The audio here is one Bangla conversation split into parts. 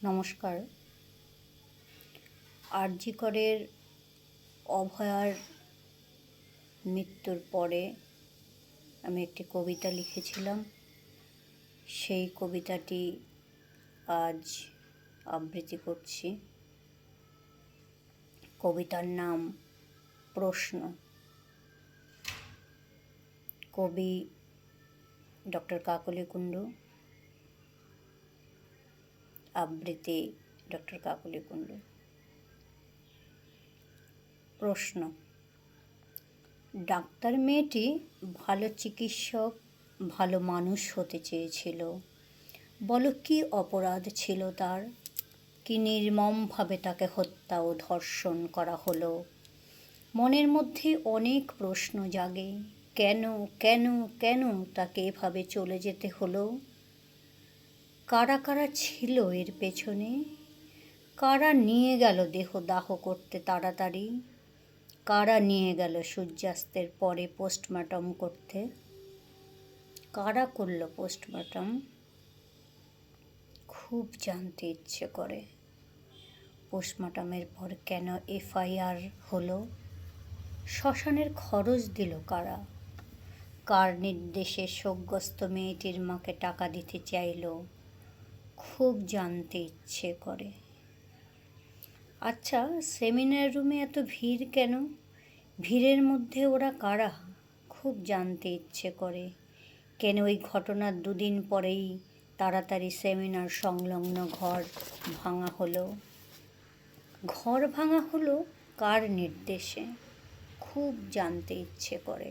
নমস্কার। আরজি করের অভয়ার মৃত্যুর পরে আমি একটি কবিতা লিখেছিলাম। সেই কবিতাটি আজ আবৃত্তি করছি। কবিতার নাম প্রশ্ন। কবি ডক্টর কাকলি কুণ্ডু, আবৃত্তি ডক্টর কাকলি কুণ্ডু। প্রশ্ন। ডাক্তার মেয়েটি ভালো চিকিৎসক, ভালো মানুষ হতে চেয়েছিল। বলো কি অপরাধ ছিল তার? কি নির্মমভাবে তাকে হত্যা ও ধর্ষণ করা হলো? মনের মধ্যে অনেক প্রশ্ন জাগে। কেন কেন কেন তাকে এভাবে চলে যেতে হলো? কারা কারা ছিল এর পেছনে? কারা নিয়ে গেল দেহ দাহ করতে তাড়াতাড়ি? কারা নিয়ে গেল সূর্যাস্তের পরে পোস্টমর্টম করতে? কারা করল পোস্টমর্টম? খুব জানতে ইচ্ছে করে। পোস্টমর্টমের পর কেন এফআইআর হলো? শ্মশানের খরচ দিল কারা? কার নির্দেশে শোকগ্রস্ত মেয়েটির মাকে টাকা দিতে চাইল? খুব জানতে ইচ্ছে করে। আচ্ছা, সেমিনার রুমে এত ভিড় কেন? ভিড়ের মধ্যে ওরা কারা? খুব জানতে ইচ্ছে করে। কেন ওই ঘটনার দুদিন পরেই তাড়াতাড়ি সেমিনার সংলগ্ন ঘর ভাঙা হলো? ঘর ভাঙা হলো কার নির্দেশে? খুব জানতে ইচ্ছে করে।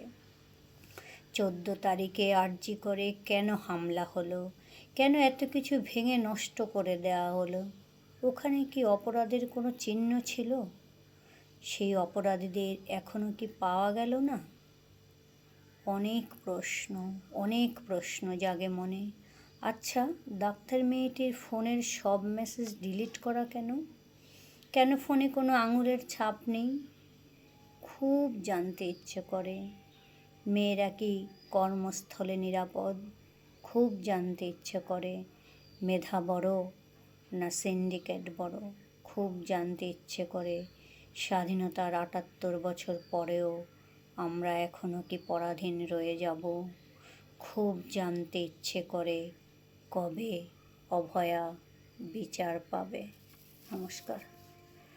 14 তারিখে আরজি করে কেন হামলা হলো? কেন এত কিছু ভেঙে নষ্ট করে দেওয়া হলো? ওখানে কি অপরাধের কোনো চিহ্ন ছিল? সেই অপরাধীদের এখনও কি পাওয়া গেল না? অনেক প্রশ্ন জাগে মনে। আচ্ছা, ডাক্তার মেয়েটির ফোনের সব মেসেজ ডিলিট করা কেন? কেন ফোনে কোনো আঙুলের ছাপ নেই? খুব জানতে ইচ্ছে করে। মেয়েরা কি কর্মস্থলে নিরাপদ? খুব জানতে ইচ্ছে করে। মেধা বড় না সিন্ডিকেট বড়? খুব জানতে ইচ্ছে করে। স্বাধীনতার ৭৮ বছর পরেও আমরা এখনও কি পরাধীন রয়ে যাব? খুব জানতে ইচ্ছে করে কবে অভয়া বিচার পাবে। নমস্কার।